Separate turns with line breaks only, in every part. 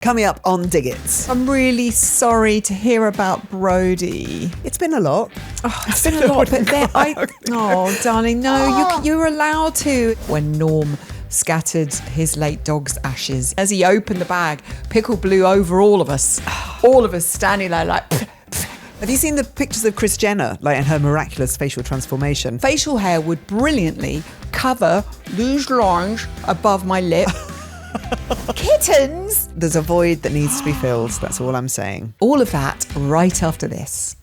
Coming up on Dig It.
I'm really sorry to hear about Brodie.
It's been a lot.
Oh, it's been a lot, but darling, no, you're allowed to. When Norm scattered his late dog's ashes, as he opened the bag, pickle blew over all of us. All of us standing there like...
Have you seen the pictures of Kris Jenner, like in her miraculous facial transformation?
Facial hair would brilliantly cover these lines above my lip. Kittens!
There's a void that needs to be filled. That's all I'm saying.
All of that right after this.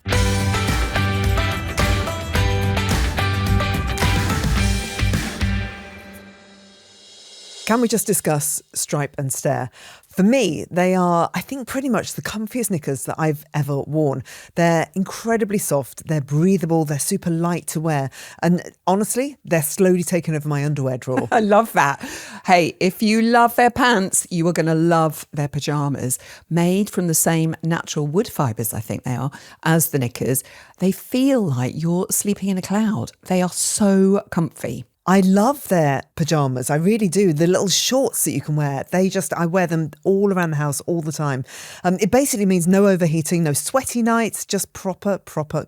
Can we just discuss Stripe and Stare? For me, they are, I think, pretty much the comfiest knickers that I've ever worn. They're incredibly soft, they're breathable, they're super light to wear. And honestly, they're slowly taking over my underwear drawer.
I love that. Hey, if you love their pants, you are going to love their pyjamas. Made from the same natural wood fibres, I think they are, as the knickers. They feel like you're sleeping in a cloud. They are so comfy.
I love their pyjamas. I really do. The little shorts that you can wear, I wear them all around the house all the time. It basically means no overheating, no sweaty nights, just proper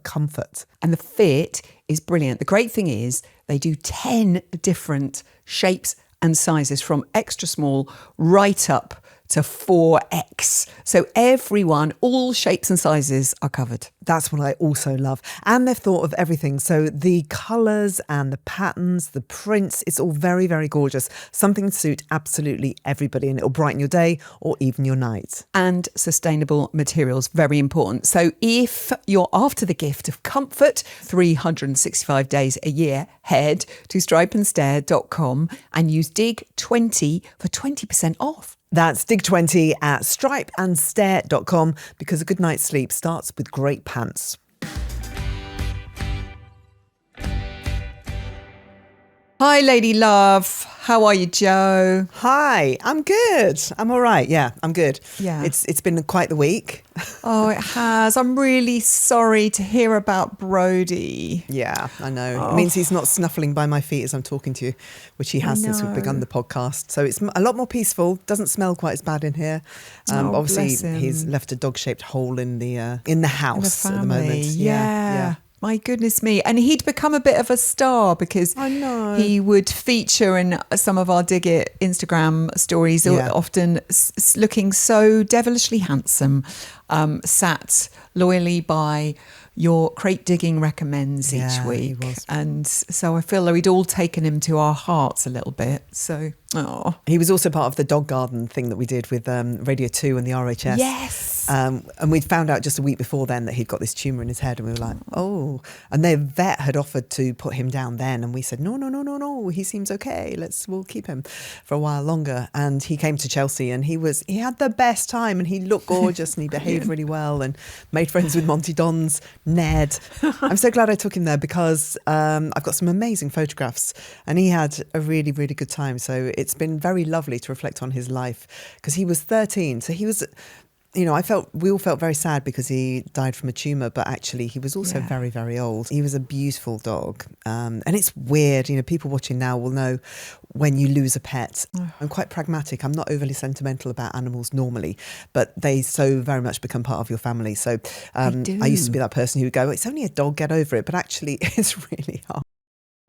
comfort.
And the fit is brilliant. The great thing is they do 10 different shapes and sizes from extra small right up to 4X. So everyone, all shapes and sizes are covered.
That's what I also love. And they've thought of everything. So the colours and the patterns, the prints, it's all very, very gorgeous. Something to suit absolutely everybody, and it'll brighten your day or even your night.
And sustainable materials, very important. So if you're after the gift of comfort 365 days a year, head to stripeandstare.com and use DIG20 for 20% off.
That's DIG20 at stripeandstare.com, because a good night's sleep starts with great pants.
Hi, Lady Love. How are you, Joe?
Hi, I'm good. I'm all right. Yeah, I'm good.
Yeah.
It's been quite the week.
Oh, it has. I'm really sorry to hear about Brodie.
Yeah, I know. It means he's not snuffling by my feet as I'm talking to you, which he has since we've begun the podcast. So it's a lot more peaceful. Doesn't smell quite as bad in here. Obviously, he's left a dog-shaped hole in the house at the moment.
Yeah. My goodness me. And he'd become a bit of a star because
I know.
He would feature in some of our Dig It Instagram stories, often looking so devilishly handsome, sat loyally by your crate digging recommends each week.
He was.
And so I feel like we'd all taken him to our hearts a little bit. So,
He was also part of the dog garden thing that we did with Radio 2 and the RHS.
Yes.
And we'd found out just a week before then that he'd got this tumour in his head, and we were like, oh. And their vet had offered to put him down then, and we said, no, he seems okay. We'll keep him for a while longer. And he came to Chelsea, and he had the best time, and he looked gorgeous, and he behaved really well, and made friends with Monty Don's Ned. I'm so glad I took him there because I've got some amazing photographs, and he had a really, really good time. So it's been very lovely to reflect on his life, because he was 13. So he was, we all felt very sad because he died from a tumour, but actually he was also very, very old. He was a beautiful dog. And it's weird, people watching now will know when you lose a pet. I'm quite pragmatic. I'm not overly sentimental about animals normally, but they so very much become part of your family. So I used to be that person who would go, it's only a dog, get over it. But actually it's really hard.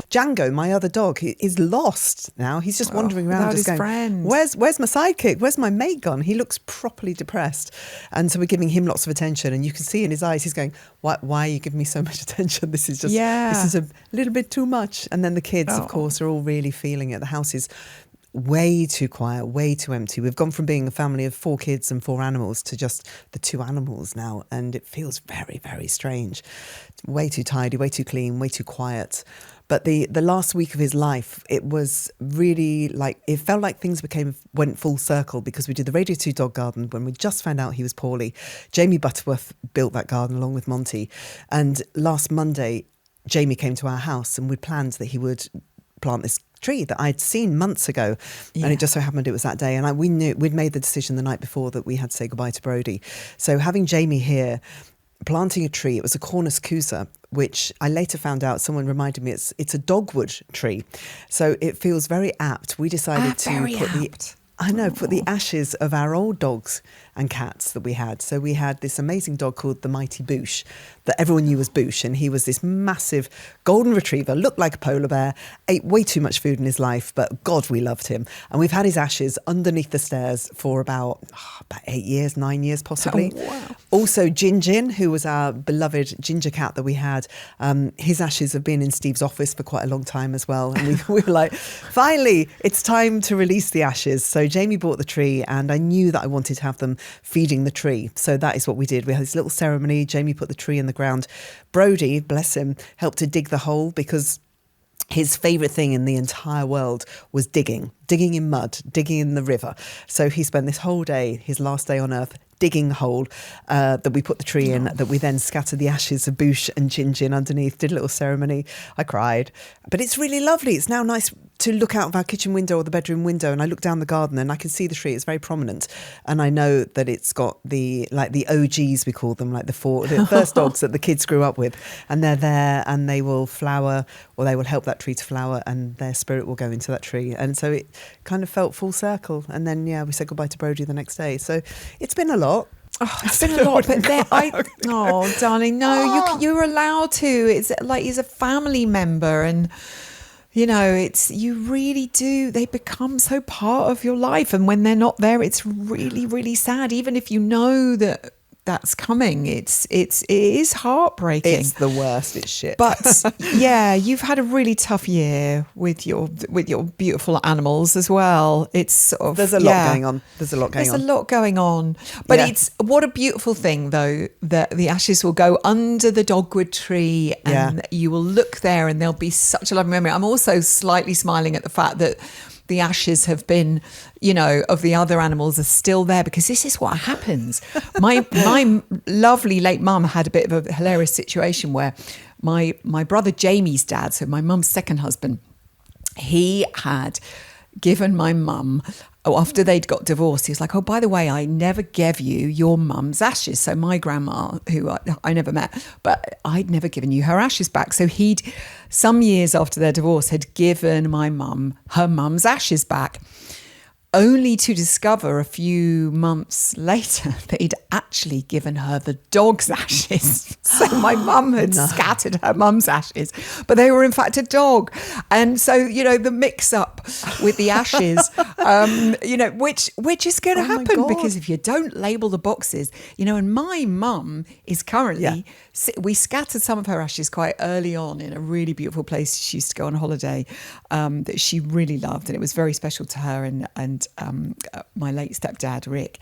Django, my other dog, is lost now. He's just wandering around just going,
friend.
Where's my sidekick? Where's my mate gone? He looks properly depressed. And so we're giving him lots of attention. And you can see in his eyes, he's going, why are you giving me so much attention? This is a little bit too much. And then the kids, of course, are all really feeling it. The house is way too quiet, way too empty. We've gone from being a family of 4 kids and 4 animals to just the 2 animals now. And it feels very, very strange. Way too tidy, way too clean, way too quiet. But the last week of his life, it was really it felt like things went full circle, because we did the Radio 2 dog garden when we just found out he was poorly. Jamie Butterworth built that garden along with Monty. And last Monday, Jamie came to our house, and we'd planned that he would plant this tree that I'd seen months ago. And it just so happened it was that day. And we knew we'd made the decision the night before that we had to say goodbye to Brodie. So having Jamie here, planting a tree, it was a Cornus Cusa, which I later found out, someone reminded me, it's a dogwood tree. So it feels very apt. We decided to put I know, put the ashes of our old dogs and cats that we had. So we had this amazing dog called the Mighty Boosh that everyone knew was Boosh. And he was this massive golden retriever, looked like a polar bear, ate way too much food in his life, but God, we loved him. And we've had his ashes underneath the stairs for about 8 years, 9 years possibly.
Oh, wow.
Also, Gin, who was our beloved ginger cat that we had, his ashes have been in Steve's office for quite a long time as well. And we were like, finally, it's time to release the ashes. So Jamie bought the tree, and I knew that I wanted to have them feeding the tree. So that is what we did. We had this little ceremony. Jamie put the tree in the ground. Brodie, bless him, helped to dig the hole because his favourite thing in the entire world was digging in mud, digging in the river. So he spent this whole day, his last day on earth, digging the hole that we put the tree in, that we then scattered the ashes of Boosh and Gin underneath, did a little ceremony. I cried. But it's really lovely. It's now nice to look out of our kitchen window or the bedroom window, and I look down the garden and I can see the tree. It's very prominent. And I know that it's got the OGs, we call them, like the first dogs that the kids grew up with. And they're there and they will flower, or they will help that tree to flower, and their spirit will go into that tree. And so it kind of felt full circle. And then, we said goodbye to Brodie the next day. So it's been a lot.
Oh, it's been a lot, but darling, no, you're allowed to. It's like he's a family member, and you really do. They become so part of your life, and when they're not there, it's really, really sad. Even if you know that that's coming, it is heartbreaking.
It's the worst. It's shit.
But you've had a really tough year with your beautiful animals as well. It's sort of,
there's a lot going on. There's a lot going on.
But it's what a beautiful thing though that the ashes will go under the dogwood tree, and you will look there, and there'll be such a lovely memory. I'm also slightly smiling at the fact that the ashes have been, of the other animals are still there, because this is what happens. My lovely late mum had a bit of a hilarious situation where my brother Jamie's dad, so my mum's second husband, he had given my mum, after they'd got divorced, he was like, oh, by the way, I never gave you your mum's ashes. So my grandma, who I never met, but I'd never given you her ashes back. So he'd, some years after their divorce, had given my mum her mum's ashes back, only to discover a few months later that he'd actually given her the dog's ashes. So my mum had scattered her mum's ashes, but they were in fact a dog. And so, the mix up with the ashes, which is going to happen, because if you don't label the boxes, and my mum is currently, we scattered some of her ashes quite early on in a really beautiful place she used to go on holiday that she really loved, and it was very special to her and my late stepdad Rick.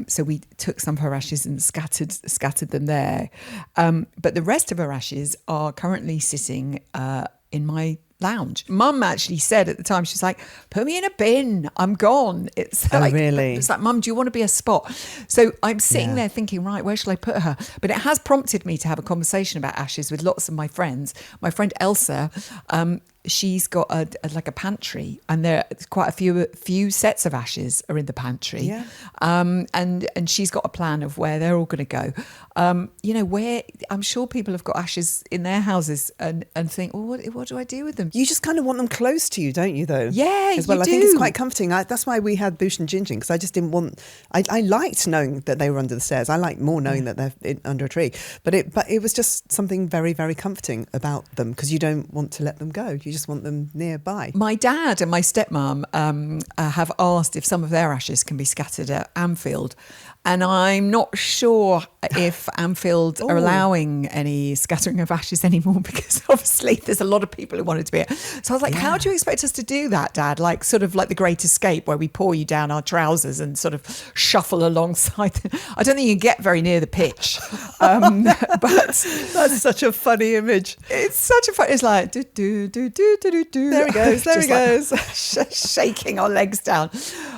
So we took some of her ashes and scattered them there. But the rest of her ashes are currently sitting in my lounge. Mum actually said at the time, she's like, put me in a bin, I'm gone. It's
really?
It's like, Mum, do you want to be a spot? So I'm sitting there thinking, right, where shall I put her? But it has prompted me to have a conversation about ashes with lots of my friends. My friend Elsa, she's got a pantry, and there's quite a few sets of ashes are in the pantry. And she's got a plan of where they're all going to go. Where I'm sure people have got ashes in their houses and think, well, what do I do with them?
You just kind of want them close to you, don't you, though?
Yeah,
as well.
you
I
do.
think it's quite comforting. That's why we had Boosh and Gingin, because I just didn't want. I liked knowing that they were under the stairs. I like more knowing that they're under a tree. But it was just something very, very comforting about them, because you don't want to let them go. You just want them nearby.
My dad and my stepmom have asked if some of their ashes can be scattered at Anfield. And I'm not sure if Anfield are allowing any scattering of ashes anymore, because obviously there's a lot of people who wanted to be here. So I was like, how do you expect us to do that, Dad? Like sort of like The Great Escape, where we pour you down our trousers and sort of shuffle alongside. I don't think you can get very near the pitch. But
that's such a funny image.
It's such a fun. It's like do do do do do do.
There he goes. There he goes.
Shaking our legs down.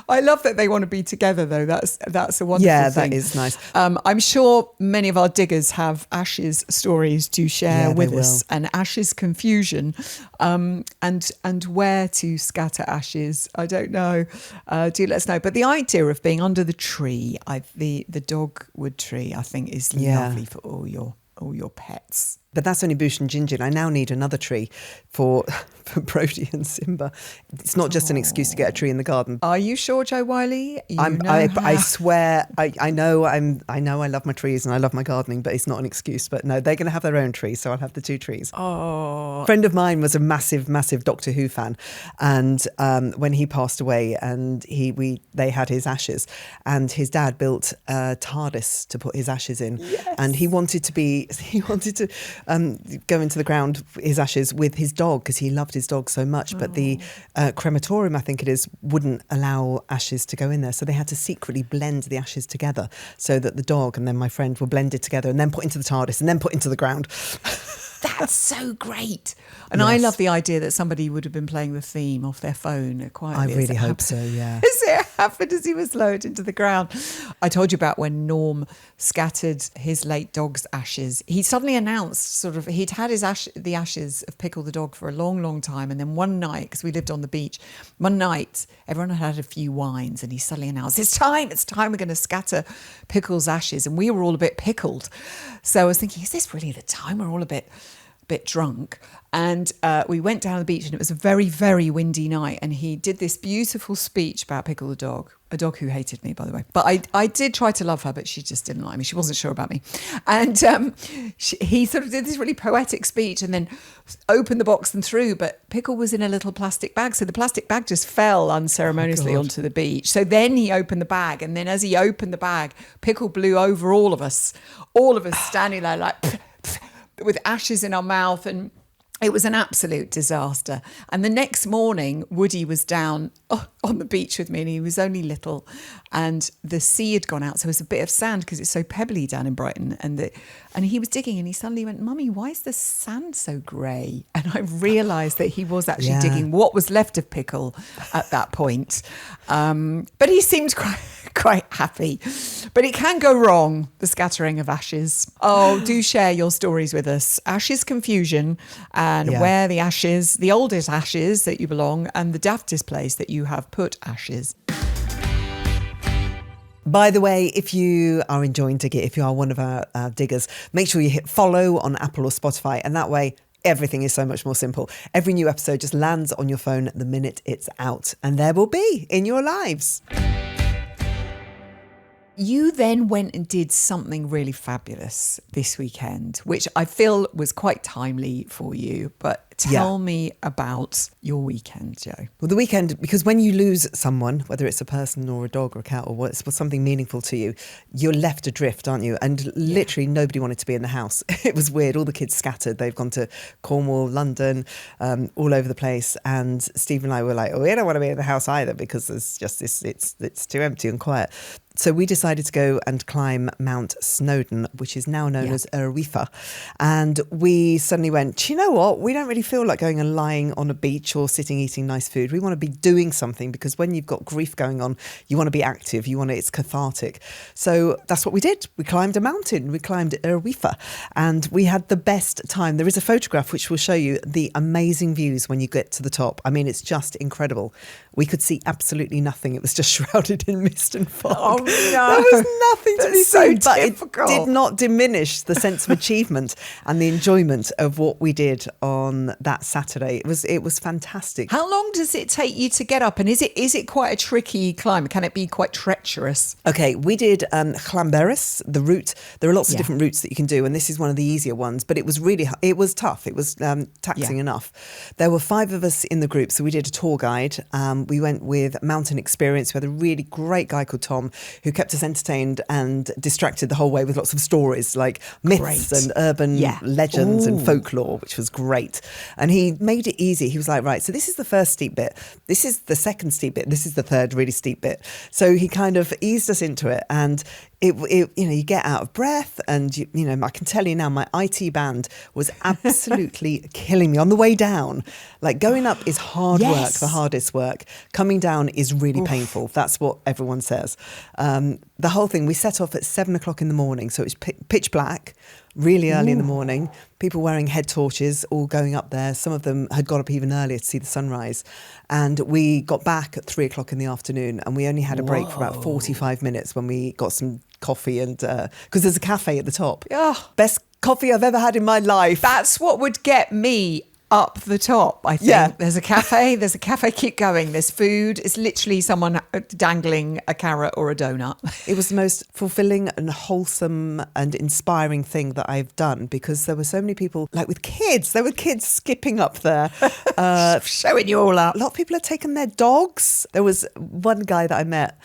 I love that they want to be together, though. That's a wonderful thing.
Yeah, that is nice.
I'm sure many of our diggers have ashes stories to share with us, and ashes confusion, and where to scatter ashes. I don't know. Do let us know. But the idea of being under the tree, the dogwood tree, I think is lovely for all your pets.
But that's only Boosh and Ginger. I now need another tree for Brodie and Simba. It's not just an excuse to get a tree in the garden.
Are you sure, Joe Wiley?
I swear, I know I love my trees and I love my gardening, but it's not an excuse. But no, they're going to have their own tree, so I'll have the 2 trees.
Oh.
A friend of mine was a massive, massive Doctor Who fan, and when he passed away, and they had his ashes, and his dad built a TARDIS to put his ashes in, and he wanted to go into the ground, his ashes, with his dog, because he loved his dog so much. But the crematorium, I think it is, wouldn't allow ashes to go in there. So they had to secretly blend the ashes together so that the dog and then my friend were blended together and then put into the TARDIS and then put into the ground.
That's so great. And I love the idea that somebody would have been playing the theme off their phone quietly.
I really hope so, yeah.
As it happened as he was lowered into the ground. I told you about when Norm scattered his late dog's ashes. He suddenly announced he'd had the ashes of Pickle the dog for a long, long time. And then one night, because we lived on the beach, one night everyone had a few wines and he suddenly announced, it's time, we're going to scatter Pickle's ashes. And we were all a bit pickled. So I was thinking, is this really the time? We're all a bit drunk, and we went down the beach, and it was a very, very windy night, and he did this beautiful speech about Pickle the dog, a dog who hated me, by the way, but I did try to love her, but she just didn't like me. She wasn't sure about me, and he sort of did this really poetic speech and then opened the box and threw, but Pickle was in a little plastic bag, so the plastic bag just fell unceremoniously onto the beach. So then he opened the bag, and then as he opened the bag, Pickle blew over all of us standing there like with ashes in our mouth, and it was an absolute disaster. And the next morning, Woody was down on the beach with me, and he was only little, and the sea had gone out, so it was a bit of sand because it's so pebbly down in Brighton. And he was digging, and he suddenly went, "Mummy, why is the sand so grey?" And I realised that he was actually digging what was left of Pickle at that point. But he seemed quite happy. But it can go wrong, the scattering of ashes. Oh, do share your stories with us. Ashes confusion, and where the ashes, the oldest ashes that you belong, and the daftest place that you have put ashes.
By the way, if you are enjoying Dig It, if you are one of our diggers, make sure you hit follow on Apple or Spotify, and that way everything is so much more simple. Every new episode just lands on your phone the minute it's out, and there will be in your lives.
You then went and did something really fabulous this weekend, which I feel was quite timely for you. But tell me about your weekend, Joe.
Well, the weekend, because when you lose someone, whether it's a person or a dog or a cat or what's something meaningful to you, you're left adrift, aren't you? And literally nobody wanted to be in the house. It was weird. All the kids scattered. They've gone to Cornwall, London, all over the place. And Steve and I were like, we don't want to be in the house either because there's just this, it's too empty and quiet. So we decided to go and climb Mount Snowdon, which is now known as Erwifa. And we suddenly went, do you know what? We don't really feel like going and lying on a beach or sitting eating nice food. We want to be doing something, because when you've got grief going on, you want to be active. It's cathartic. So that's what we did. We climbed a mountain. We climbed Erwifa, and we had the best time. There is a photograph which will show you the amazing views when you get to the top. I mean, it's just incredible. We could see absolutely nothing. It was just shrouded in mist and fog.
Oh, no.
There was nothing to be
so
seen, but
difficult.
It did not diminish the sense of achievement and the enjoyment of what we did on that Saturday. It was fantastic.
How long does it take you to get up? And is it quite a tricky climb? Can it be quite treacherous?
Okay, we did Llanberis, the route. There are lots of different routes that you can do, and this is one of the easier ones, but it was tough. It was taxing enough. There were 5 of us in the group, so we did a tour guide. We went with Mountain Experience. We had a really great guy called Tom who kept us entertained and distracted the whole way with lots of stories like myths and urban legends and folklore, which was great. And he made it easy. He was like, right, so this is the first steep bit. This is the second steep bit. This is the third really steep bit. So he kind of eased us into it, and you get out of breath, and I can tell you now, my IT band was absolutely killing me on the way down. Like, going up is hard work, the hardest work. Coming down is really painful. That's what everyone says. The whole thing, we set off at 7 o'clock in the morning, so it was pitch black, really early in the morning. People wearing head torches, all going up there. Some of them had got up even earlier to see the sunrise. And we got back at 3 o'clock in the afternoon, and we only had a break for about 45 minutes when we got some coffee, and because there's a cafe at the top. Best coffee I've ever had in my life.
That's what would get me up the top, I think.
Yeah.
There's a cafe, keep going. There's food. It's literally someone dangling a carrot or a donut.
It was the most fulfilling and wholesome and inspiring thing that I've done, because there were so many people, like with kids, there were kids skipping up there.
Showing you all up.
A lot of people had taken their dogs. There was one guy that I met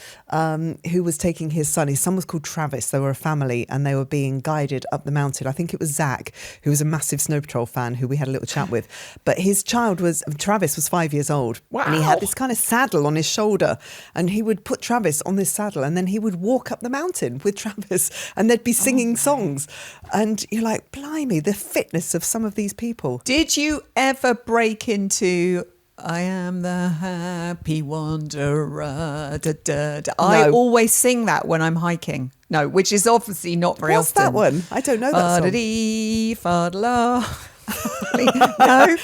who was taking his son. His son was called Travis. They were a family and they were being guided up the mountain. I think it was Zach, who was a massive Snow Patrol fan, who we had a little chat with. But his child Travis was 5 years old.
Wow.
And he had this kind of saddle on his shoulder, and he would put Travis on this saddle and then he would walk up the mountain with Travis and they'd be singing songs. And you're like, blimey, the fitness of some of these people.
Did you ever break into I am the happy wanderer? Da, da, da. I always sing that when I'm hiking. No, which is obviously not very
What's
often.
that one? I don't know that song.
Fa-da-dee, fa-da-la. No.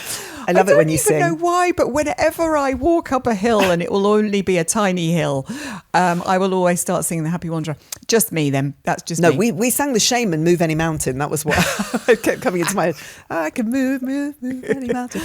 I love it when you sing.
I don't even know why, but whenever I walk up a hill, and it will only be a tiny hill, I will always start singing The Happy Wanderer. Just me then. That's just me.
We sang The Shame and Move Any Mountain. That was what kept coming into my head. I can move any mountain.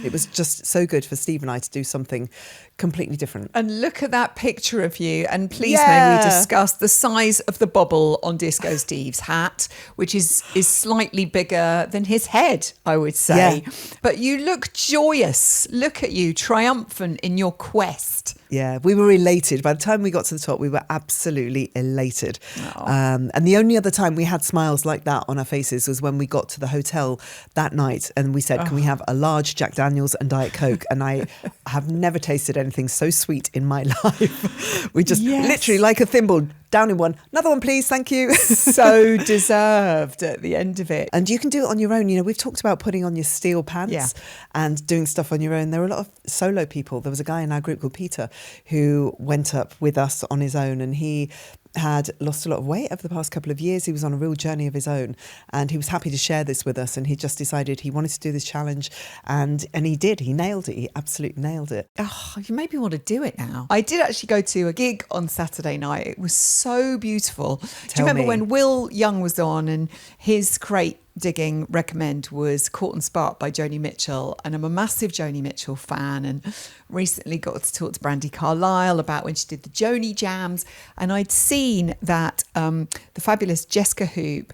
It was just so good for Steve and I to do something completely different.
And look at that picture of you. And please may we discuss the size of the bobble on Disco Steve's hat, which is slightly bigger than his head, I would say.
Yeah.
But you look joyous. Look at you, triumphant in your quest.
Yeah, we were elated. By the time we got to the top, we were absolutely elated. And the only other time we had smiles like that on our faces was when we got to the hotel that night and we said, can we have a large Jack Daniels and Diet Coke? And I have never tasted anything so sweet in my life. We just literally, like a thimble, down in one. Another one, please. Thank you.
So deserved at the end of it.
And you can do it on your own. You know, we've talked about putting on your steel pants and doing stuff on your own. There were a lot of solo people. There was a guy in our group called Peter who went up with us on his own, and he had lost a lot of weight over the past couple of years. He was on a real journey of his own, and he was happy to share this with us, and he just decided he wanted to do this challenge, and he did. He nailed it. He absolutely nailed it.
Oh, you made me want to do it now. I did actually go to a gig on Saturday night. It was so beautiful. Do you remember when Will Young was on, and his crate digging recommend was Caught and Spark by Joni Mitchell, and I'm a massive Joni Mitchell fan, and recently got to talk to Brandi Carlile about when she did the Joni Jams, and I'd seen that the fabulous Jessica Hoop,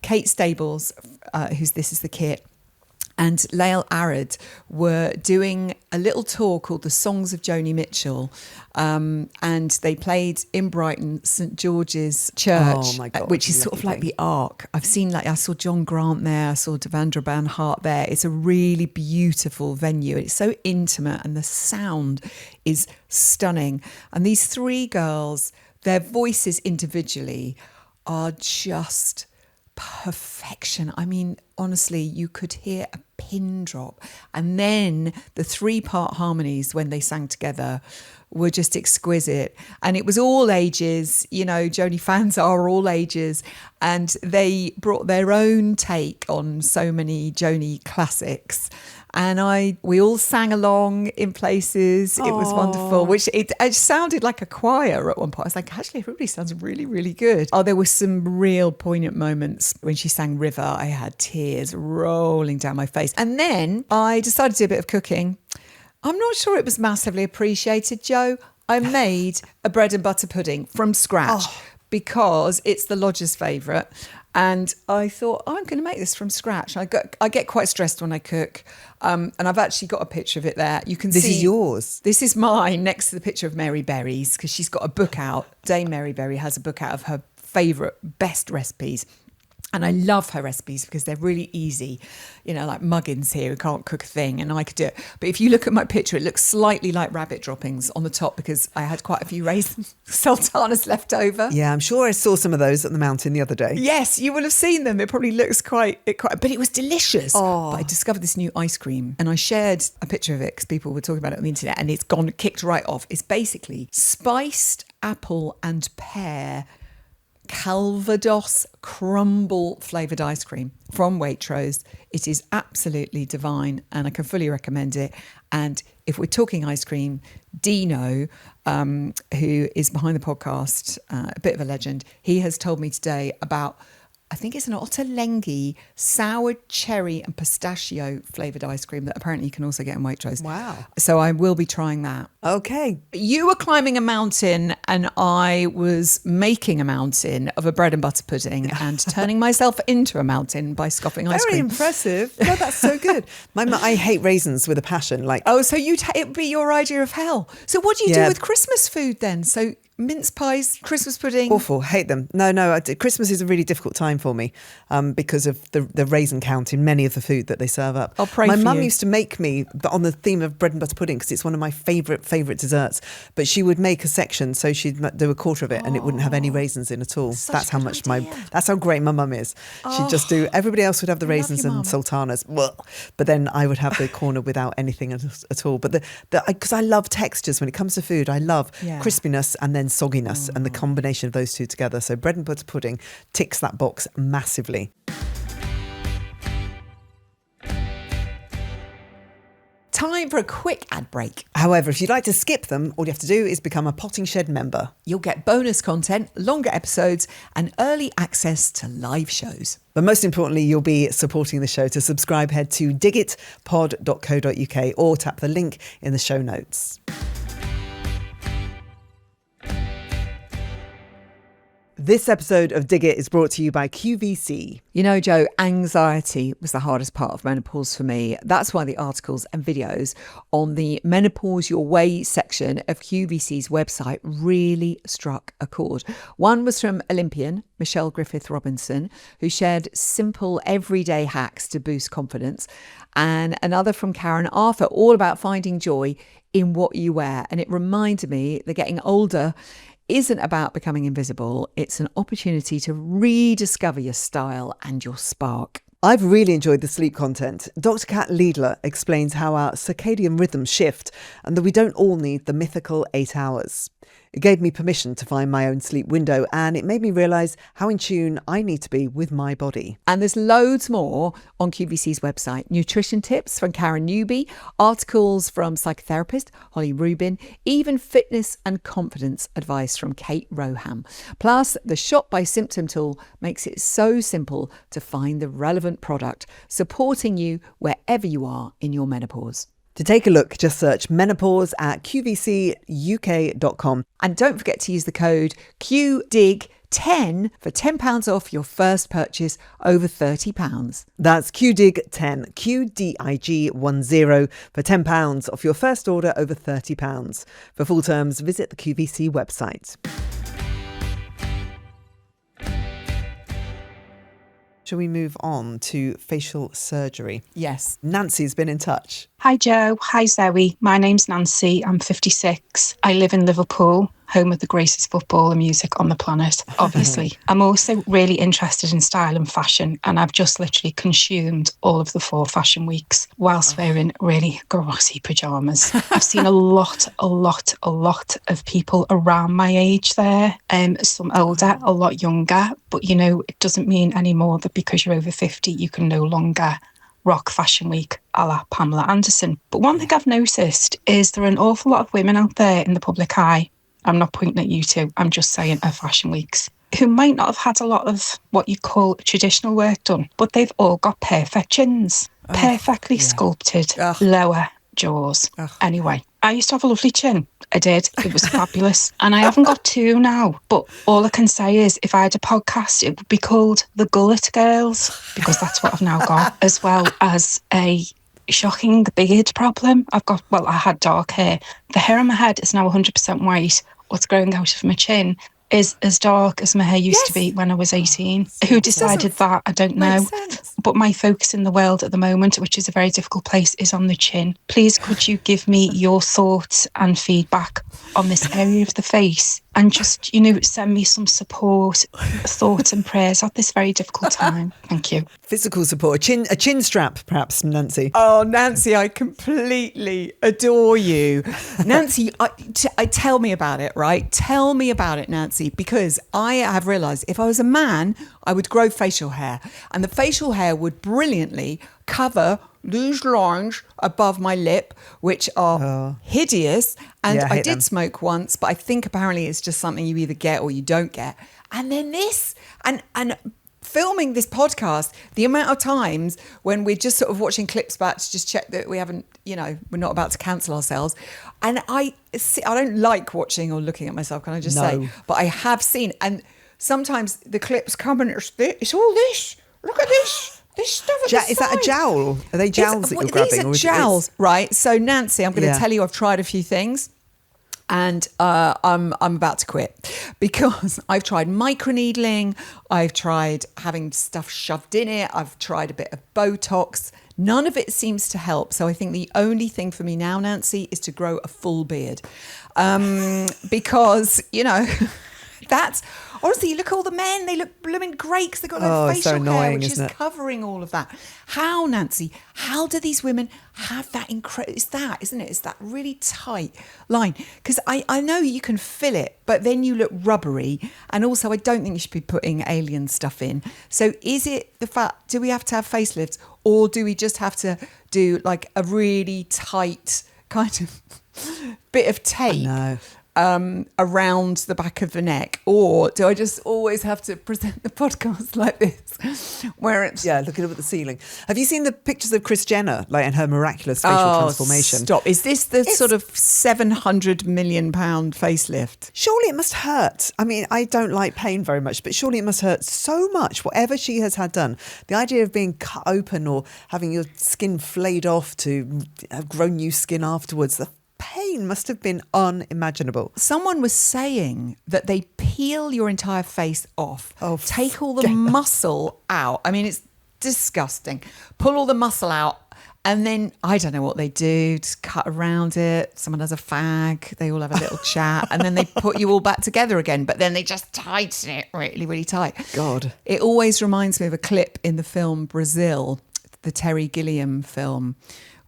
Kate Stables, who's This Is the Kit, and Lael Arad were doing a little tour called The Songs of Joni Mitchell, and they played in Brighton, St George's Church, which is sort of like the Ark. I saw John Grant there, I saw Devendra Banhart there. It's a really beautiful venue. It's so intimate and the sound is stunning. And these three girls, their voices individually are just perfection. I mean, honestly, you could hear a pin drop. And then the 3-part harmonies when they sang together were just exquisite. And it was all ages, you know, Joni fans are all ages, and they brought their own take on so many Joni classics. And we all sang along in places. It was wonderful, which it sounded like a choir at one point. I was like, actually, everybody sounds really, really good. Oh, there were some real poignant moments when she sang River. I had tears rolling down my face. And then I decided to do a bit of cooking. I'm not sure it was massively appreciated, Joe. I made a bread and butter pudding from scratch because it's the lodger's favourite. And I thought, I'm going to make this from scratch. I get quite stressed when I cook. And I've actually got a picture of it there. You can see.
This is yours.
This is mine next to the picture of Mary Berry's, because she's got a book out. Dame Mary Berry has a book out of her favourite, best recipes. And I love her recipes because they're really easy. You know, like Muggins here, who can't cook a thing, and I could do it. But if you look at my picture, it looks slightly like rabbit droppings on the top because I had quite a few raisins, sultanas left over.
Yeah, I'm sure I saw some of those at the mountain the other day.
Yes, you will have seen them. It probably looks quite, but it was delicious. But I discovered this new ice cream, and I shared a picture of it because people were talking about it on the internet, and it's kicked right off. It's basically spiced apple and pear Calvados crumble flavoured ice cream from Waitrose. It is absolutely divine, and I can fully recommend it. And if we're talking ice cream, Dino, who is behind the podcast, a bit of a legend, he has told me today about I think it's an Ottolenghi sour cherry and pistachio flavoured ice cream that apparently you can also get in Waitrose.
Wow.
So I will be trying that.
Okay.
You were climbing a mountain and I was making a mountain of a bread and butter pudding and turning myself into a mountain by scoffing ice
Very
cream.
impressive. No, that's so good. I hate raisins with a passion. Like,
Oh, so it would be your idea of hell. So what do you do
Yeah.
with Christmas food then? So mince pies, Christmas pudding.
awful. Hate them. No. Christmas is a really difficult time for me because of the raisin count in many of the food that they serve up.
I'll pray
My
for
mum
you.
used to make me, but on the theme of bread and butter pudding, because it's one of my favourite desserts. But she would make a section, so she'd do a quarter of it, and it wouldn't have any raisins in at all.
Such
That's
a
how
good
much
idea.
that's how great my mum is. She'd just do. Everybody else would have the
love
raisins
your
and
mum.
sultanas, but then I would have the corner without anything at all. But because I love textures when it comes to food, I love
Yeah.
crispiness and then sogginess, and the combination of those two together. So bread and butter pudding ticks that box massively.
Time for a quick ad break.
However, if you'd like to skip them, all you have to do is become a Potting Shed member.
You'll get bonus content, longer episodes, and early access to live shows.
But most importantly, you'll be supporting the show. To subscribe, head to digitpod.co.uk or tap the link in the show notes. This episode of Dig It is brought to you by QVC.
You know, Joe, anxiety was the hardest part of menopause for me. That's why the articles and videos on the Menopause Your Way section of QVC's website really struck a chord. One was from Olympian Michelle Griffith Robinson, who shared simple everyday hacks to boost confidence, and another from Karen Arthur, all about finding joy in what you wear. And it reminded me that getting older isn't about becoming invisible. It's an opportunity to rediscover your style and your spark.
I've really enjoyed the sleep content. Dr. Kat Liedler explains how our circadian rhythms shift and that we don't all need the mythical 8 hours. It gave me permission to find my own sleep window, and it made me realise how in tune I need to be with my body.
And there's loads more on QVC's website. Nutrition tips from Karen Newby, articles from psychotherapist Holly Rubin, even fitness and confidence advice from Kate Roham. Plus, the Shop by Symptom tool makes it so simple to find the relevant product, supporting you wherever you are in your menopause.
To take a look, just search menopause at qvcuk.com.
And don't forget to use the code QDIG10 for £10 off your first purchase over £30.
That's QDIG10, QDIG10 for £10 off your first order over £30. For full terms, visit the QVC website. Shall we move on to facial surgery?
Yes.
Nancy's been in touch.
Hi Joe, hi Zoe. My name's Nancy, I'm 56. I live in Liverpool, home of the greatest football and music on the planet, obviously. I'm also really interested in style and fashion, and I've just literally consumed all of the 4 fashion weeks whilst wearing really glossy pyjamas. I've seen a lot of people around my age there, some older, a lot younger, but you know, it doesn't mean anymore that because you're over 50, you can no longer rock Fashion Week a la Pamela Anderson. But one thing I've noticed is there are an awful lot of women out there in the public eye, I'm not pointing at you two, I'm just saying at Fashion Weeks, who might not have had a lot of what you call traditional work done, but they've all got perfect chins, perfectly sculpted lower jaws. Anyway, I used to have a lovely chin. I did. It was fabulous. And I haven't got 2 now. But all I can say is if I had a podcast, it would be called The Gullet Girls, because that's what I've now got, as well as a shocking beard problem. I had dark hair. The hair on my head is now 100% white. What's growing out of my chin is as dark as my hair used to be when I was 18. Who decided that? I don't know. But my focus in the world at the moment, which is a very difficult place, is on the chin. Please, could you give me your thoughts and feedback on this area of the face? And just, send me some support, thoughts and prayers at this very difficult time. Thank you.
Physical support, a chin strap, perhaps, Nancy.
Oh, Nancy, I completely adore you. Nancy, tell me about it, right? Tell me about it, Nancy, because I have realised if I was a man, I would grow facial hair, and the facial hair would brilliantly cover these lines above my lip, which are hideous. And I did smoke once, but I think apparently it's just something you either get or you don't get. And then this, and filming this podcast, the amount of times when we're just sort of watching clips back to just check that we haven't, we're not about to cancel ourselves. And I don't like watching or looking at myself, can I just say? But I have seen, and sometimes the clips come and it's all this. Look at this. This stuff at the
Is that a jowl? Are they jowls that you're grabbing?
These are jowls, right? So Nancy, I'm going to tell you I've tried a few things. And I'm about to quit because I've tried microneedling, I've tried having stuff shoved in it, I've tried a bit of Botox. None of it seems to help. So I think the only thing for me now, Nancy, is to grow a full beard. Because, that's... Honestly, you look at all the men, they look blooming great because they've got their facial hair, which is covering all of that. How, Nancy, how do these women have that incredible... It's that, isn't it? It's that really tight line. Because I know you can fill it, but then you look rubbery. And also, I don't think you should be putting alien stuff in. So is it the fact, do we have to have facelifts? Or do we just have to do like a really tight kind of bit of tape? Around the back of the neck, or do I just always have to present the podcast like this, where it's
looking up at the ceiling? Have you seen the pictures of Kris Jenner, like in her miraculous facial transformation?
Stop! Is this the sort of £700 million facelift?
Surely it must hurt. I mean, I don't like pain very much, but surely it must hurt so much. Whatever she has had done, the idea of being cut open or having your skin flayed off to grow new skin afterwards. The pain must have been unimaginable.
Someone was saying that they peel your entire face off, take all the muscle out. I mean, it's disgusting. Pull all the muscle out, and then I don't know what they do, just cut around it. Someone has a fag, they all have a little chat, and then they put you all back together again, but then they just tighten it really, really tight.
God.
It always reminds me of a clip in the film Brazil, the Terry Gilliam film,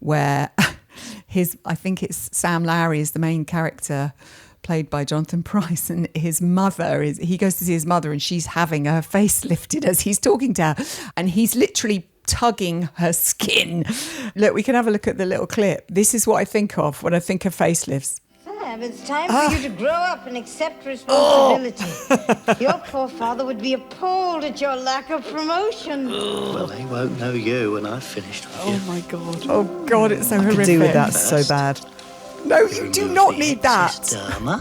where... I think it's Sam Lowry is the main character, played by Jonathan Pryce, and his mother he goes to see his mother, and she's having her face lifted as he's talking to her, and he's literally tugging her skin. Look, we can have a look at the little clip. This is what I think of when I think of facelifts.
It's time for you to grow up and accept responsibility. Your poor father would be appalled at your lack of promotion.
Well, they won't know you when I've finished with you.
Oh, my God.
Oh, God, it's so horrific.
I could do with that so bad.
No, you do not need that.
Derma.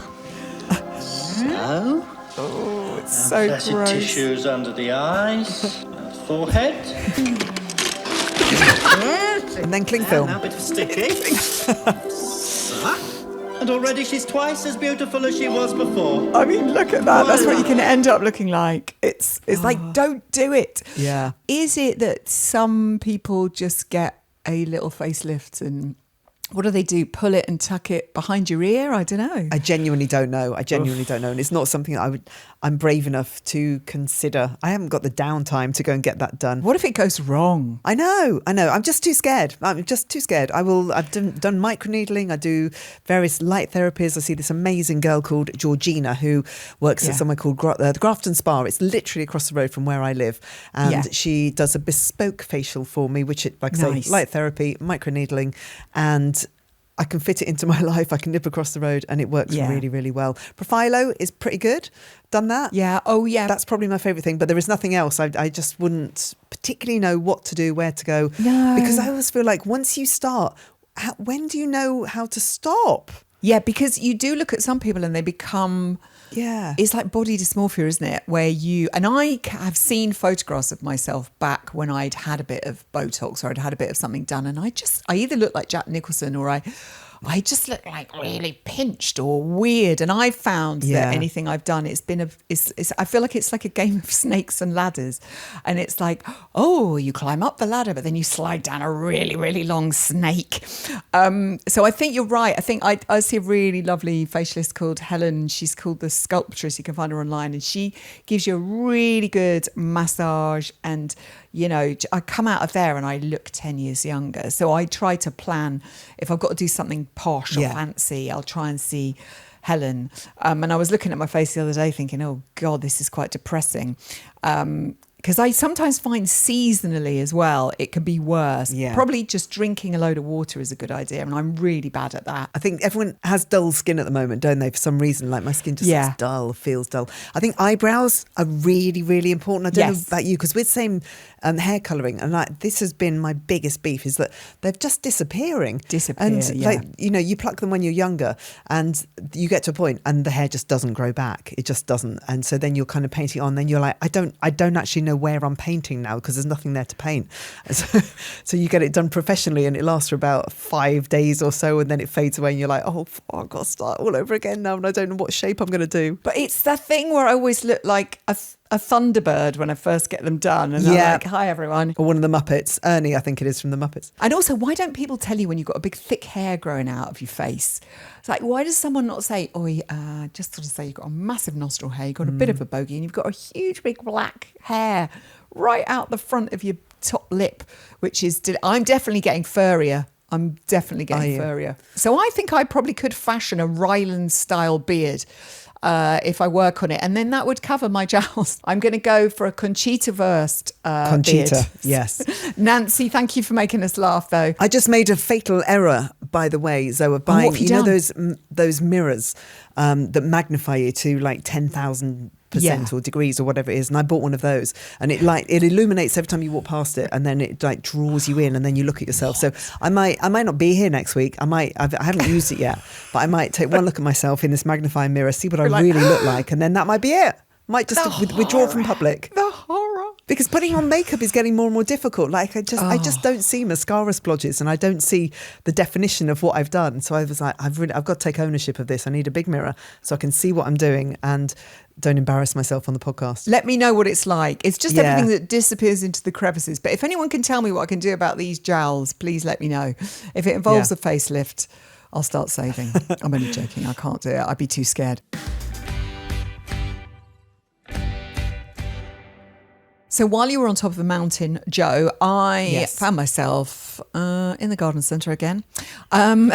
So.
Oh, it's so
placid
gross.
Tissues under the eyes, forehead.
And then cling film.
Now a bit of sticky. And already she's twice as beautiful as she was before.
I mean, look at that. That's what you can end up looking like. It's like, don't do it.
Yeah.
Is it that some people just get a little facelift and what do they do? Pull it and tuck it behind your ear? I don't know.
I genuinely don't know. And it's not something I'm brave enough to consider. I haven't got the downtime to go and get that done.
What if it goes wrong?
I know. I'm just too scared. I've done microneedling. I do various light therapies. I see this amazing girl called Georgina who works at somewhere called the Grafton Spa. It's literally across the road from where I live. And she does a bespoke facial for me, which I say, light therapy, microneedling, and I can fit it into my life. I can nip across the road and it works really, really well. Profilo is pretty good. Done that.
Yeah. Oh, yeah.
That's probably my favourite thing. But there is nothing else. I just wouldn't particularly know what to do, where to go.
No.
Because I always feel like once you start, when do you know how to stop?
Yeah, because you do look at some people and they become...
Yeah.
It's like body dysmorphia, isn't it? And I have seen photographs of myself back when I'd had a bit of Botox or I'd had a bit of something done. And I either look like Jack Nicholson or I just look like really pinched or weird. And I've found that anything I've done, I feel like it's like a game of snakes and ladders. And it's like, oh, you climb up the ladder, but then you slide down a really, really long snake. So I think you're right. I think I see a really lovely facialist called Helen. She's called The Sculptress. You can find her online. And she gives you a really good massage. And, I come out of there and I look 10 years younger. So I try to plan, if I've got to do something posh or fancy, I'll try and see Helen. And I was looking at my face the other day thinking, oh God, this is quite depressing. Because I sometimes find seasonally as well, it can be worse.
Yeah.
Probably just drinking a load of water is a good idea. And I'm really bad at that.
I think everyone has dull skin at the moment, don't they? For some reason, like my skin just looks dull, feels dull. I think eyebrows are really, really important. I don't know about you, because we're the same hair colouring, and like this has been my biggest beef, is that they're just disappearing. And like, you know, you pluck them when you're younger, and you get to a point, and the hair just doesn't grow back. It just doesn't. And so then you're kind of painting on. Then you're like, I don't actually know where I'm painting now, because there's nothing there to paint. So you get it done professionally, and it lasts for about 5 days or so, and then it fades away, and you're like, oh, I've got to start all over again now, and I don't know what shape I'm going to do.
But it's the thing where I always look like a Thunderbird when I first get them done, and I'm like, hi everyone.
Or one of the Muppets, Ernie, I think it is, from the Muppets.
And also, why don't people tell you when you've got a big thick hair growing out of your face? It's like, why does someone not say, just sort of say you've got a massive nostril hair, you've got a bit of a bogey, and you've got a huge big black hair right out the front of your top lip, which is, I'm definitely getting furrier. I'm definitely getting furrier. So I think I probably could fashion a Ryland style beard if I work on it, and then that would cover my jowls. I'm going to go for a Conchita versed
Conchita,
beard.
yes.
Nancy, thank you for making us laugh, though.
I just made a fatal error, by the way, Zoe, of buying, you know, those mirrors that magnify you to like 10,000% or degrees or whatever it is, and I bought one of those, and it illuminates every time you walk past it, and then it like draws you in, and then you look at yourself. So I might not be here next week. I haven't used it yet, but I might take one look at myself in this magnifying mirror, see what I really look like, and then that might be it. Might just withdraw from public.
The horror.
Because putting on makeup is getting more and more difficult. Like I just don't see mascara splodges, and I don't see the definition of what I've done. So I was like, I've got to take ownership of this. I need a big mirror so I can see what I'm doing and don't embarrass myself on the podcast.
Let me know what it's like. It's just everything that disappears into the crevices. But if anyone can tell me what I can do about these jowls, please let me know. If it involves a facelift, I'll start saving. I'm only joking. I can't do it. I'd be too scared. So while you were on top of the mountain, Joe, I found myself in the garden centre again. And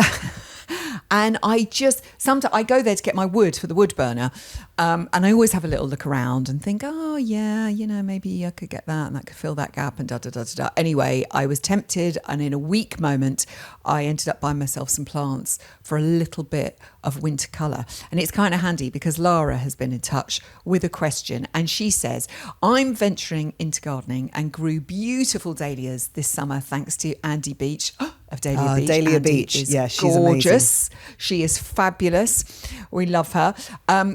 sometimes I go there to get my wood for the wood burner. And I always have a little look around and think, maybe I could get that and that could fill that gap and da-da-da-da-da. Anyway, I was tempted, and in a weak moment, I ended up buying myself some plants for a little bit of winter colour. And it's kind of handy because Lara has been in touch with a question, and she says, I'm venturing into gardening and grew beautiful dahlias this summer thanks to Andy Beach of Dahlia Beach.
Dahlia
Andy
Beach.
is
she's
gorgeous.
amazing.
She is fabulous. We love her.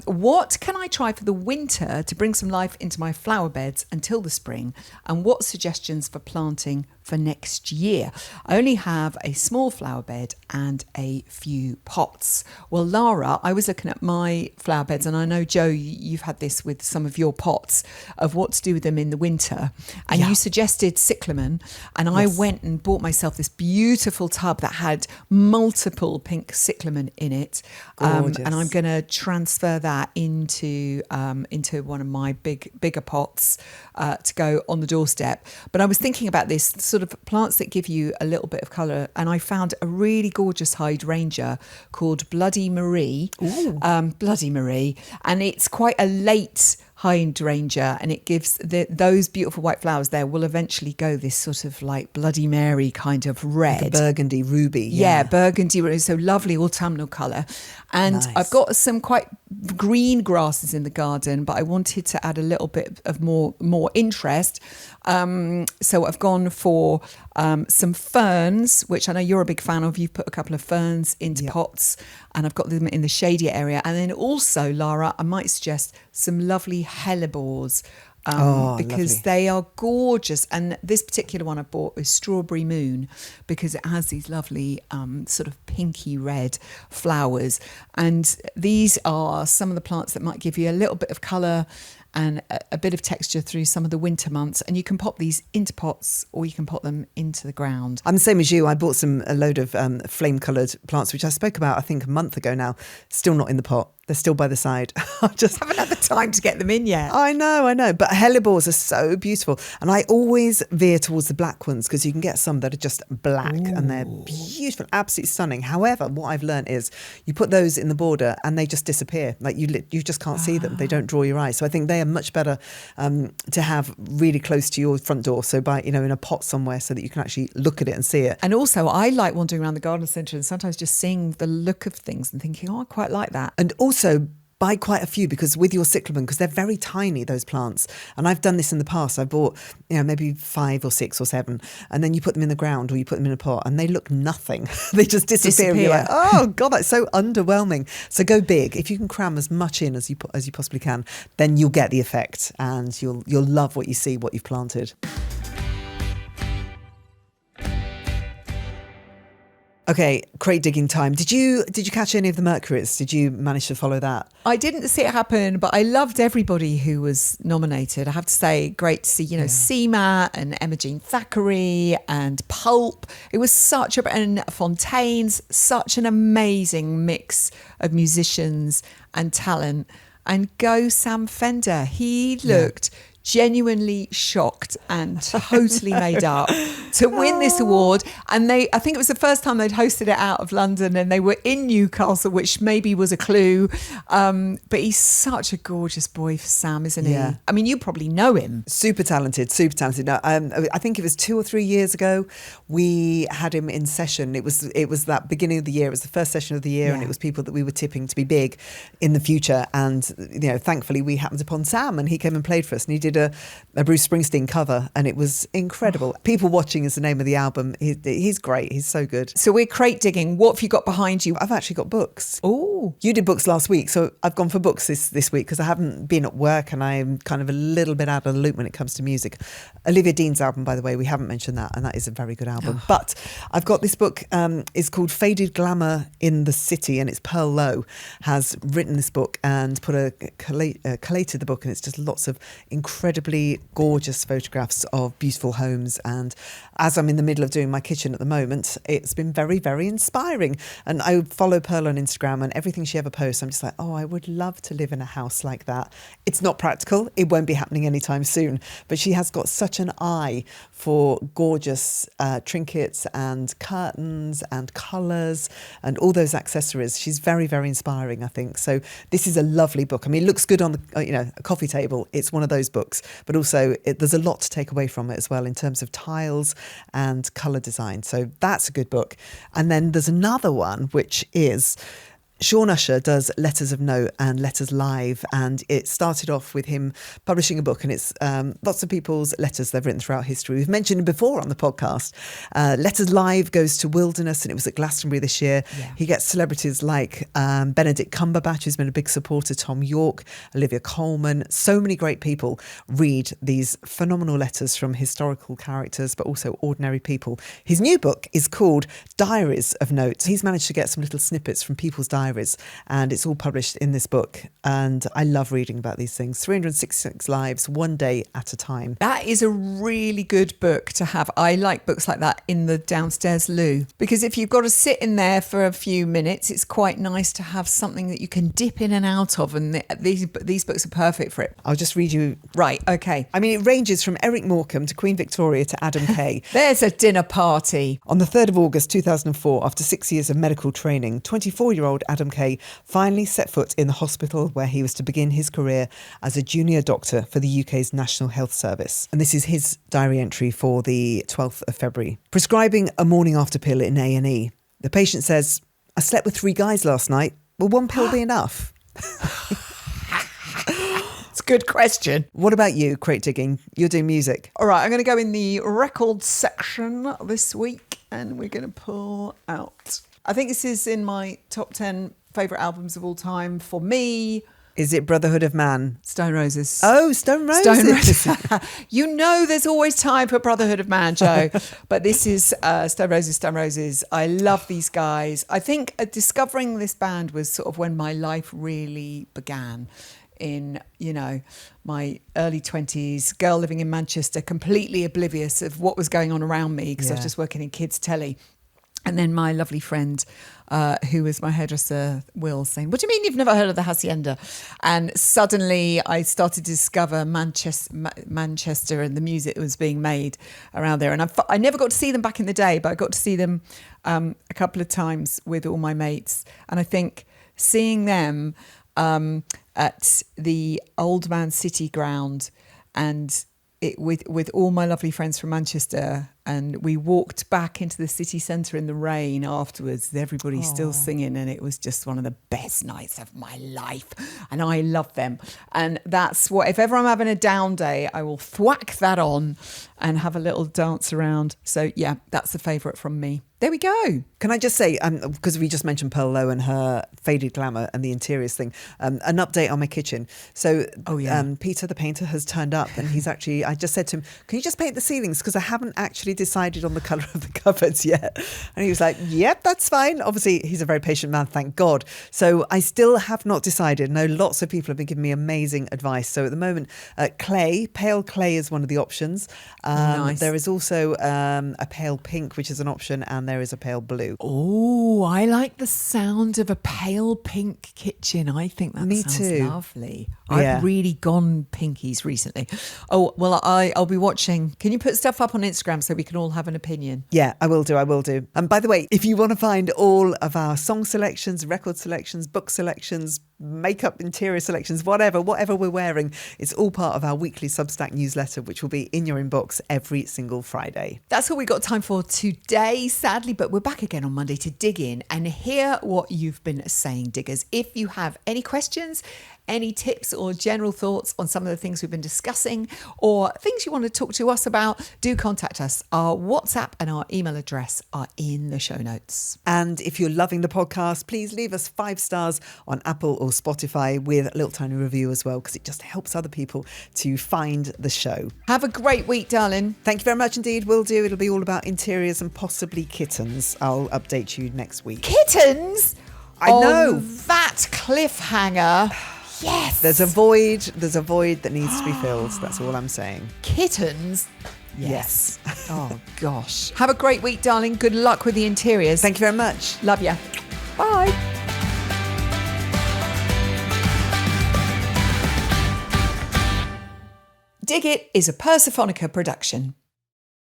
What can I try for the winter to bring some life into my flower beds until the spring? And what suggestions for planting for next year? I only have a small flower bed and a few pots. Well, Lara, I was looking at my flower beds, and I know, Joe, you've had this with some of your pots of what to do with them in the winter. And you suggested cyclamen, and I went and bought myself this beautiful tub that had multiple pink cyclamen in it. And I'm going to transfer that into one of my bigger pots to go on the doorstep. But I was thinking about this sort of plants that give you a little bit of colour, and I found a really gorgeous hydrangea called Bloody Marie. Bloody Marie, and it's quite a late hydrangea, and it gives those beautiful white flowers there will eventually go this sort of like Bloody Mary kind of red,
like a burgundy ruby.
Yeah, burgundy ruby, so lovely autumnal colour. And nice. I've got some quite green grasses in the garden, but I wanted to add a little bit of more interest. So I've gone for some ferns, which I know you're a big fan of. You've put a couple of ferns into pots, and I've got them in the shadier area. And then also, Lara, I might suggest some lovely hellebores. Because lovely. They are gorgeous, and this particular one I bought is Strawberry Moon because it has these lovely sort of pinky red flowers, and these are some of the plants that might give you a little bit of colour and a bit of texture through some of the winter months. And you can pop these into pots or you can pop them into the ground.
I'm the same as you. I bought a load of flame coloured plants, which I spoke about I think a month ago now, still not in the pot. They're still by the side. I just
Haven't had the time to get them in yet.
I know. But hellebores are so beautiful. And I always veer towards the black ones because you can get some that are just black and they're beautiful, absolutely stunning. However, what I've learned is you put those in the border and they just disappear. Like you just can't see them. They don't draw your eye. So I think they are much better to have really close to your front door. So by, in a pot somewhere so that you can actually look at it and see it.
And also, I like wandering around the garden centre and sometimes just seeing the look of things and thinking, I quite like that.
And also buy quite a few because with your cyclamen, because they're very tiny, those plants. And I've done this in the past. I bought, maybe 5 or 6 or 7, and then you put them in the ground or you put them in a pot and they look nothing. They just disappear. And you're like, oh God, that's so underwhelming. So go big. If you can cram as much in as you possibly can, then you'll get the effect and you'll love what you see, what you've planted. Okay, crate digging time. Did you catch any of the Mercuries? Did you manage to follow that?
I didn't see it happen, but I loved everybody who was nominated. I have to say, great to see, CMAT and Emma Jean Thackeray and Pulp. It was and Fontaine's, such an amazing mix of musicians and talent. And go Sam Fender. He looked genuinely shocked and totally made up to win this award. And I think it was the first time they'd hosted it out of London, and they were in Newcastle, which maybe was a clue. But he's such a gorgeous boy for Sam, isn't he?
Yeah.
I mean, you probably know him.
Super talented. Now, I think it was 2 or 3 years ago we had him in session. It was that beginning of the year. It was the first session of the year, and it was people that we were tipping to be big in the future. And thankfully we happened upon Sam, and he came and played for us, and he did a Bruce Springsteen cover, and it was incredible. People Watching is the name of the album. He's great. He's so good.
So we're crate digging. What have you got behind you?
I've actually got books.
Oh,
you did books last week, so I've gone for books this week because I haven't been at work and I'm kind of a little bit out of the loop when it comes to music. Olivia Dean's album, by the way, we haven't mentioned that, and that is a very good album. But I've got this book. It's called Faded Glamour in the City, and it's Pearl Lowe has written this book and collated the book, and it's just lots of incredibly gorgeous photographs of beautiful homes. And as I'm in the middle of doing my kitchen at the moment, it's been very, very inspiring. And I follow Pearl on Instagram, and everything she ever posts, I'm just like, oh, I would love to live in a house like that. It's not practical. It won't be happening anytime soon. But she has got such an eye for gorgeous trinkets and curtains and colours and all those accessories. She's very, very inspiring, I think. So this is a lovely book. I mean, it looks good on the a coffee table. It's one of those books, but also there's a lot to take away from it as well in terms of tiles and colour design. So that's a good book. And then there's another one, which is Sean Usher does Letters of Note and Letters Live, and it started off with him publishing a book, and it's lots of people's letters they've written throughout history. We've mentioned him before on the podcast. Letters Live goes to Wilderness, and it was at Glastonbury this year. Yeah. He gets celebrities like Benedict Cumberbatch, who's been a big supporter, Tom York, Olivia Colman. So many great people read these phenomenal letters from historical characters, but also ordinary people. His new book is called Diaries of Note. He's managed to get some little snippets from people's diaries, and it's all published in this book. And I love reading about these things. 366 lives, one day at a time.
That is a really good book to have. I like books like that in the downstairs loo, because if you've got to sit in there for a few minutes, it's quite nice to have something that you can dip in and out of, and these books are perfect for it.
I'll just read you.
Right, okay.
I mean, it ranges from Eric Morecambe to Queen Victoria to Adam Kay.
There's a dinner party.
On the 3rd of August 2004, after 6 years of medical training, 24-year-old Adam Kay finally set foot in the hospital where he was to begin his career as a junior doctor for the UK's National Health Service. And this is his diary entry for the 12th of February. Prescribing a morning after pill in A&E. The patient says, I slept with 3 guys last night. Will one pill be enough?
It's a good question.
What about you, crate digging? You're doing music.
All right, I'm going to go in the record section this week, and we're going to pull out. I think this is in my top 10 favourite albums of all time for me.
Is it Brotherhood of Man?
Stone Roses.
Oh, Stone Roses.
Stone Roses. You know there's always time for Brotherhood of Man, Joe. But this is Stone Roses. I love these guys. I think discovering this band was sort of when my life really began. In, my early 20s, girl living in Manchester, completely oblivious of what was going on around me because I was just working in kids' telly. And then my lovely friend, who was my hairdresser, Will, saying, "What do you mean you've never heard of the Hacienda?" And suddenly I started to discover Manchester and the music that was being made around there. And I never got to see them back in the day, but I got to see them a couple of times with all my mates. And I think seeing them at the Old Man City ground and with all my lovely friends from Manchester, and we walked back into the city centre in the rain afterwards, everybody still singing, and it was just one of the best nights of my life, and I love them. And that's what, if ever I'm having a down day, I will thwack that on and have a little dance around. So yeah, that's a favourite from me. There we go.
Can I just say, because we just mentioned Pearl Lowe and her faded glamour and the interiors thing, an update on my kitchen. So Peter the painter has turned up, and he's actually, I just said to him, can you just paint the ceilings? Because I haven't actually decided on the colour of the cupboards yet. And he was like, yep, that's fine. Obviously, he's a very patient man, thank God. So I still have not decided. I know lots of people have been giving me amazing advice. So at the moment, pale clay is one of the options.
Nice.
There is also a pale pink, which is an option, and there is a pale blue.
Oh, I like the sound of a pale pink kitchen. I think that
Me
sounds
too.
lovely.
Yeah.
I've really gone pinkies recently. Oh, well, I'll be watching. Can you put stuff up on Instagram so we can all have an opinion?
Yeah, I will do. And by the way, if you want to find all of our song selections, record selections, book selections, makeup interior selections, whatever we're wearing, it's all part of our weekly Substack newsletter, which will be in your inbox every single Friday.
That's all we got time for today, sadly, but we're back again on Monday to dig in and hear what you've been saying, diggers. If you have any questions, any tips or general thoughts on some of the things we've been discussing, or things you want to talk to us about, do contact us. Our WhatsApp and our email address are in the show notes.
And if you're loving the podcast, please leave us 5 stars on Apple or Spotify with a little tiny review as well, because it just helps other people to find the show.
Have a great week, darling.
Thank you very much indeed. Will do. It'll be all about interiors and possibly kittens. I'll update you next week.
Kittens?
I know.
That cliffhanger. Yes.
There's a void that needs to be filled. That's all I'm saying.
Kittens?
Yes.
Oh, gosh. Have a great week, darling. Good luck with the interiors.
Thank you very much.
Love ya. Bye. Dig It is a Persephonica production.